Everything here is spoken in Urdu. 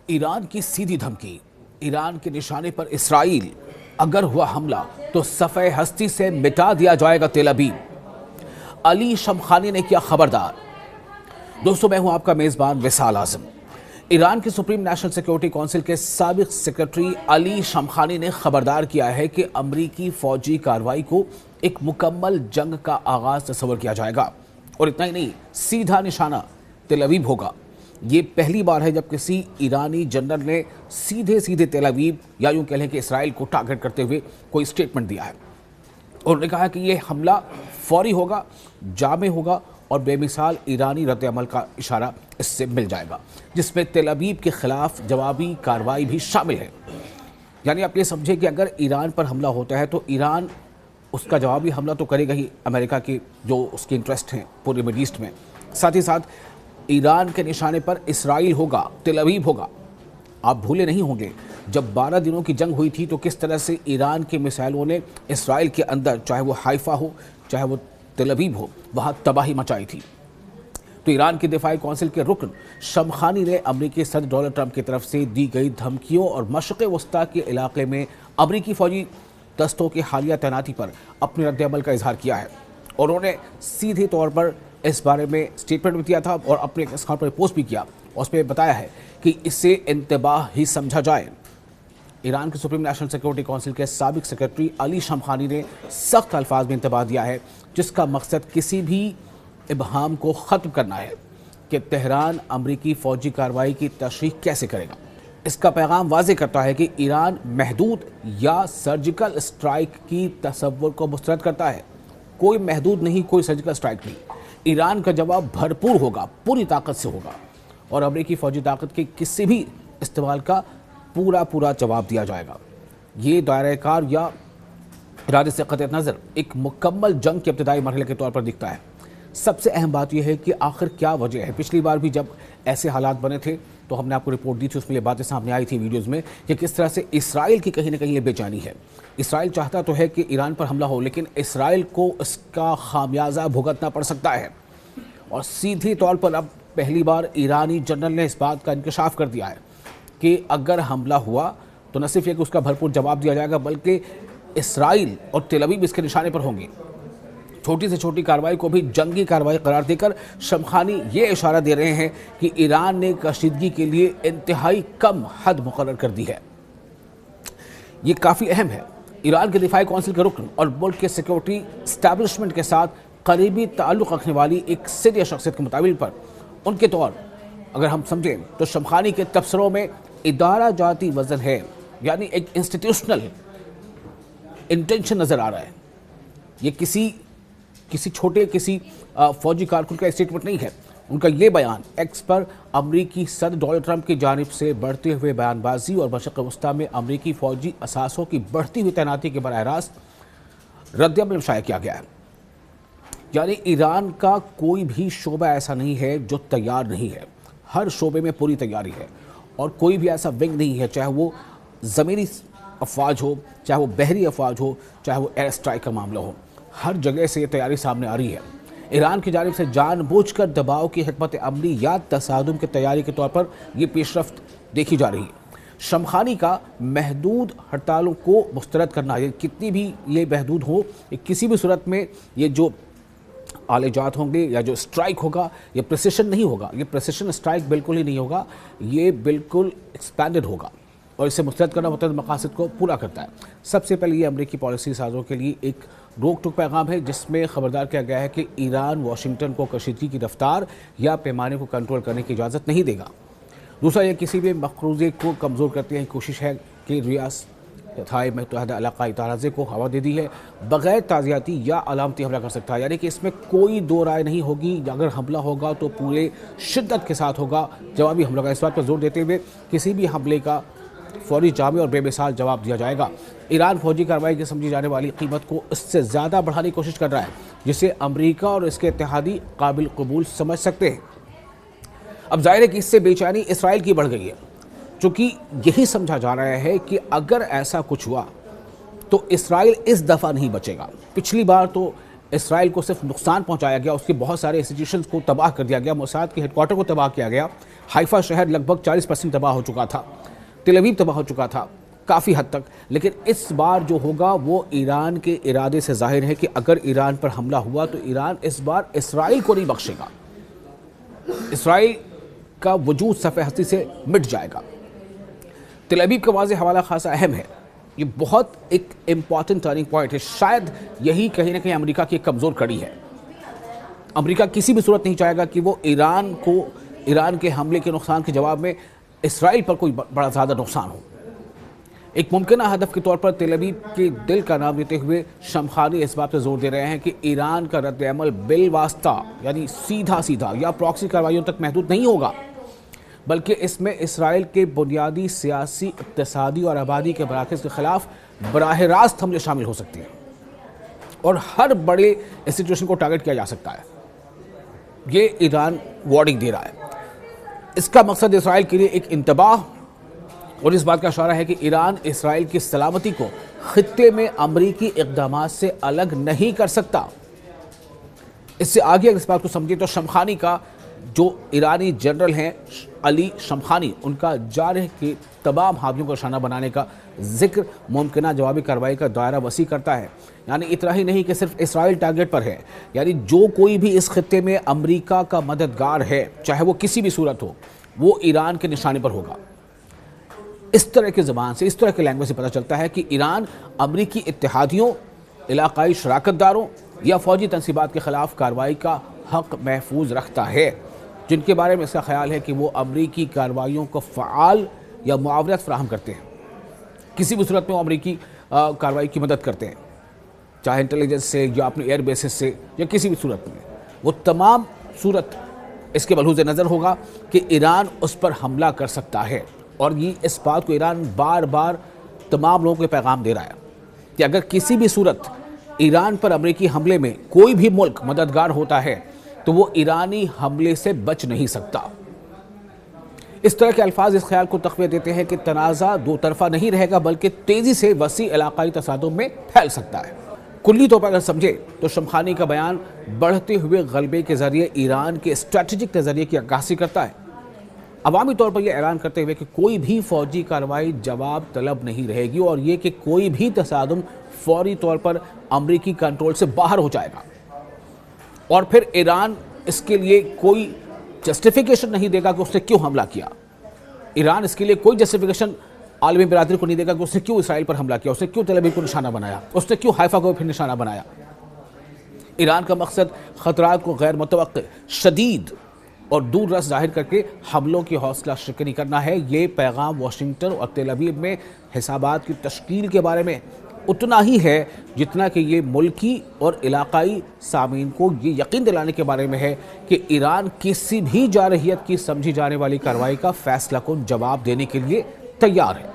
ایران کی سیدھی دھمکی، ایران کے نشانے پر اسرائیل، اگر ہوا حملہ تو صفحہ ہستی سے مٹا دیا جائے گا تل ابیب، علی شمخانی نے کیا خبردار۔ دوستو، میں ہوں آپ کا میزبان وصال اعظم۔ ایران کی سپریم نیشنل سیکیورٹی کونسل کے سابق سیکرٹری علی شمخانی نے خبردار کیا ہے کہ امریکی فوجی کارروائی کو ایک مکمل جنگ کا آغاز تصور کیا جائے گا، اور اتنا ہی نہیں، سیدھا نشانہ تل ابیب ہوگا۔ یہ پہلی بار ہے جب کسی ایرانی جنرل نے سیدھے تل ابیب یا یوں کہہ لیں کہ اسرائیل کو ٹارگٹ کرتے ہوئے کوئی سٹیٹمنٹ دیا ہے۔ انہوں نے کہا کہ یہ حملہ فوری ہوگا، جامع ہوگا اور بے مثال ایرانی رد عمل کا اشارہ اس سے مل جائے گا، جس میں تل ابیب کے خلاف جوابی کارروائی بھی شامل ہے۔ یعنی آپ یہ سمجھیں کہ اگر ایران پر حملہ ہوتا ہے تو ایران اس کا جوابی حملہ تو کرے گا ہی، امریکہ کے جو اس کے انٹرسٹ ہیں پورے مڈل ایسٹ میں، ساتھ ہی ساتھ ایران کے نشانے پر اسرائیل ہوگا، تل ابیب ہوگا۔ آپ بھولے نہیں ہوں گے جب 12 دنوں کی جنگ ہوئی تھی تو کس طرح سے ایران کے میزائلوں نے اسرائیل کے اندر، چاہے وہ حائفہ ہو چاہے وہ تل ابیب ہو، وہاں تباہی مچائی تھی۔ تو ایران کی دفاعی کونسل کے رکن شمخانی نے امریکی صدر ڈونلڈ ٹرمپ کی طرف سے دی گئی دھمکیوں اور مشرق وسطیٰ کے علاقے میں امریکی فوجی دستوں کی حالیہ تعیناتی پر اپنے رد عمل کا اظہار کیا ہے، اور انہوں نے سیدھے طور پر اس بارے میں سٹیٹمنٹ بھی دیا تھا اور اپنے اکاؤنٹ پر پوسٹ بھی کیا، اور اس میں بتایا ہے کہ اسے انتباہ ہی سمجھا جائے۔ ایران کے سپریم نیشنل سیکیورٹی کونسل کے سابق سیکرٹری علی شمخانی نے سخت الفاظ میں انتباہ دیا ہے، جس کا مقصد کسی بھی ابہام کو ختم کرنا ہے کہ تہران امریکی فوجی کارروائی کی تشریح کیسے کرے گا۔ اس کا پیغام واضح کرتا ہے کہ ایران محدود یا سرجیکل اسٹرائک کی تصور کو مسترد کرتا ہے۔ کوئی محدود نہیں، کوئی سرجیکل اسٹرائک نہیں۔ ایران کا جواب بھرپور ہوگا، پوری طاقت سے ہوگا، اور امریکی فوجی طاقت کے کسی بھی استعمال کا پورا جواب دیا جائے گا۔ یہ دائرہ کار یا ارادے سے قطع نظر ایک مکمل جنگ کے ابتدائی مرحلے کے طور پر دکھتا ہے۔ سب سے اہم بات یہ ہے کہ آخر کیا وجہ ہے۔ پچھلی بار بھی جب ایسے حالات بنے تھے تو ہم نے آپ کو رپورٹ دی تھی، اس میں یہ باتیں سامنے آئی تھی ویڈیوز میں کہ کس طرح سے اسرائیل کی کہیں نہ کہیں یہ بے چینی ہے۔ اسرائیل چاہتا تو ہے کہ ایران پر حملہ ہو، لیکن اسرائیل کو اس کا خامیازہ بھگتنا پڑ سکتا ہے، اور سیدھی طور پر اب پہلی بار ایرانی جنرل نے اس بات کا انکشاف کر دیا ہے کہ اگر حملہ ہوا تو نہ صرف یہ کہ اس کا بھرپور جواب دیا جائے گا، بلکہ اسرائیل اور تل ابیب اس کے نشانے پر ہوں گے۔ چھوٹی سے چھوٹی کارروائی کو بھی جنگی کارروائی قرار دے کر شمخانی یہ اشارہ دے رہے ہیں کہ ایران نے کشیدگی کے لیے انتہائی کم حد مقرر کر دی ہے۔ یہ کافی اہم ہے۔ ایران کے دفاعی کونسل کے رکن اور ملک کے سیکیورٹی اسٹیبلشمنٹ کے ساتھ قریبی تعلق رکھنے والی ایک سینئر شخصیت کے مطابق پر ان کے طور اگر ہم سمجھیں تو شمخانی کے تبصروں میں ادارہ جاتی وزن ہے، یعنی ایک انسٹیٹیوشنل انٹینشن نظر آ رہا ہے۔ یہ کسی چھوٹے فوجی کارکن کا اسٹیٹمنٹ نہیں ہے۔ ان کا یہ بیان ایکس پر امریکی صدر ڈونلڈ ٹرمپ کی جانب سے بڑھتے ہوئے بیان بازی اور مشرق وسطیٰ میں امریکی فوجی اثاثوں کی بڑھتی ہوئی تعیناتی کے براہ راست رد عمل شائع کیا گیا ہے۔ یعنی ایران کا کوئی بھی شعبہ ایسا نہیں ہے جو تیار نہیں ہے، ہر شعبے میں پوری تیاری ہے، اور کوئی بھی ایسا ونگ نہیں ہے، چاہے وہ زمینی افواج ہو، چاہے وہ بحری افواج ہو، چاہے وہ ایئر اسٹرائک کا معاملہ ہو، ہر جگہ سے یہ تیاری سامنے آ رہی ہے۔ ایران کی جانب سے جان بوجھ کر دباؤ کی حکمت عملی یا تصادم کی تیاری کے طور پر یہ پیش رفت دیکھی جا رہی ہے۔ شمخانی کا محدود ہڑتالوں کو مسترد کرنا، یہ کتنی بھی یہ محدود ہو، کسی بھی صورت میں یہ جو آلے جات ہوں گے یا جو اسٹرائک ہوگا یہ پریسیشن نہیں ہوگا، یہ پریسیشن اسٹرائک بالکل ہی نہیں ہوگا، یہ بالکل ایکسپینڈڈ ہوگا، اور اسے مسترد کرنا متعدد مقاصد کو پورا کرتا ہے۔ سب سے پہلے یہ امریکی پالیسی سازوں کے لیے ایک روک ٹوک پیغام ہے، جس میں خبردار کیا گیا ہے کہ ایران واشنگٹن کو کشیدگی کی رفتار یا پیمانے کو کنٹرول کرنے کی اجازت نہیں دے گا۔ دوسرا، یہ کسی بھی مقروضے کو کمزور کرتے ہیں کوشش ہے کہ ریاستہائے متحدہ علاقائی تنازع کو ہوا دے دی ہے، بغیر تعزیتی یا علامتی حملہ کر سکتا ہے، یعنی کہ اس میں کوئی دو رائے نہیں ہوگی۔ اگر حملہ ہوگا تو پورے شدت کے ساتھ ہوگا، جوابی حملہ کا، اس بات پر زور دیتے ہوئے کسی بھی حملے کا فوری جامع اور بے مثال جواب دیا جائے گا۔ ایران فوجی کارروائی کی سمجھی جانے والی قیمت کو اس سے زیادہ بڑھانے کی کوشش کر رہا ہے، جسے امریکہ اور اس کے اتحادی قابل قبول سمجھ سکتے ہیں۔ اب ظاہر ہے کہ اس سے بے چینی اسرائیل کی بڑھ گئی ہے، چونکہ یہی سمجھا جا رہا ہے کہ اگر ایسا کچھ ہوا تو اسرائیل اس دفعہ نہیں بچے گا۔ پچھلی بار تو اسرائیل کو صرف نقصان پہنچایا گیا، اس کے بہت سارے انسٹیٹیوشنز کو تباہ کر دیا گیا، موساد کے ہیڈ کوارٹر کو تباہ کیا گیا، حیفا شہر لگ بھگ 40% تباہ ہو چکا تھا، تل ابیب تباہ ہو چکا تھا کافی حد تک. لیکن اس بار جو ہوگا وہ ایران کے ارادے سے ظاہر ہے کہ اگر ایران پر حملہ ہوا تو ایران اس بار اسرائیل کو نہیں بخشے گا، اسرائیل کا وجود صفحہ ہستی سے مٹ جائے گا. تل ابیب کا واضح حوالہ خاصا اہم ہے، یہ بہت ایک امپورٹنٹ ٹرننگ پوائنٹ ہے. شاید یہی کہیں نہ کہیں امریکہ کی ایک کمزور کڑی ہے. امریکہ کسی بھی صورت نہیں چاہے گا کہ وہ ایران کے حملے کے نقصان کے جواب میں اسرائیل پر کوئی بڑا زیادہ نقصان ہو. ایک ممکنہ ہدف کے طور پر تل ابیب کے دل کا نام لیتے ہوئے شمخانی اس بات پر زور دے رہے ہیں کہ ایران کا رد عمل بالواسطہ یعنی سیدھا یا پراکسی کارروائیوں تک محدود نہیں ہوگا، بلکہ اس میں اسرائیل کے بنیادی سیاسی، اقتصادی اور آبادی کے مراکز کے خلاف براہ راست حملے شامل ہو سکتے ہیں اور ہر بڑے انسٹیٹیوشن کو ٹارگٹ کیا جا سکتا ہے. یہ ایران وارننگ دے رہا ہے. اس کا مقصد اسرائیل کے لیے ایک انتباہ اور اس بات کا اشارہ ہے کہ ایران اسرائیل کی سلامتی کو خطے میں امریکی اقدامات سے الگ نہیں کر سکتا. اس سے آگے اگر اس بات کو سمجھیں تو شمخانی کا جو ایرانی جنرل ہیں علی شمخانی، ان کا جارح کے تمام حامیوں کو نشانہ بنانے کا ذکر ممکنہ جوابی کارروائی کا دائرہ وسیع کرتا ہے. یعنی اتنا ہی نہیں کہ صرف اسرائیل ٹارگٹ پر ہے، یعنی جو کوئی بھی اس خطے میں امریکہ کا مددگار ہے چاہے وہ کسی بھی صورت ہو، وہ ایران کے نشانے پر ہوگا. اس طرح کی زبان سے، اس طرح کے لینگویج سے پتہ چلتا ہے کہ ایران امریکی اتحادیوں، علاقائی شراکت داروں یا فوجی تنصیبات کے خلاف کارروائی کا حق محفوظ رکھتا ہے، جن کے بارے میں اس کا خیال ہے کہ وہ امریکی کارروائیوں کو فعال یا معاونت فراہم کرتے ہیں. کسی بھی صورت میں وہ امریکی کارروائی کی مدد کرتے ہیں، چاہے انٹیلیجنس سے یا اپنے ایئر بیسز سے یا کسی بھی صورت میں. وہ تمام صورت اس کے ملحوظ نظر ہوگا کہ ایران اس پر حملہ کر سکتا ہے. اور یہ اس بات کو ایران بار بار تمام لوگوں کو پیغام دے رہا ہے کہ اگر کسی بھی صورت ایران پر امریکی حملے میں کوئی بھی ملک مددگار ہوتا ہے تو وہ ایرانی حملے سے بچ نہیں سکتا. اس طرح کے الفاظ اس خیال کو تقویت دیتے ہیں کہ تنازع دو طرفہ نہیں رہے گا بلکہ تیزی سے وسیع علاقائی تصادم میں پھیل سکتا ہے. کلی طور پر اگر سمجھے تو شمخانی کا بیان بڑھتے ہوئے غلبے کے ذریعے ایران کے اسٹریٹجک نظریے کی عکاسی کرتا ہے، عوامی طور پر یہ اعلان کرتے ہوئے کہ کوئی بھی فوجی کارروائی جواب طلب نہیں رہے گی اور یہ کہ کوئی بھی تصادم فوری طور پر امریکی کنٹرول سے باہر ہو جائے گا. اور پھر ایران اس کے لیے کوئی جسٹیفیکیشن نہیں دے گا کہ اس نے کیوں حملہ کیا. ایران اس کے لیے کوئی جسٹیفیکیشن عالمی برادری کو نہیں دے گا کہ اس نے کیوں اسرائیل پر حملہ کیا، اس نے کیوں تل ابیب کو نشانہ بنایا، اس نے کیوں حیفا کو پھر نشانہ بنایا. ایران کا مقصد خطرات کو غیر متوقع، شدید اور دور رس ظاہر کر کے حملوں کی حوصلہ شکنی کرنا ہے. یہ پیغام واشنگٹن اور تل ابیب میں حسابات کی تشکیل کے بارے میں اتنا ہی ہے جتنا کہ یہ ملکی اور علاقائی سامعین کو یہ یقین دلانے کے بارے میں ہے کہ ایران کسی بھی جارحیت کی سمجھی جانے والی کارروائی کا فیصلہ کن جواب دینے کے لیے تیار ہے.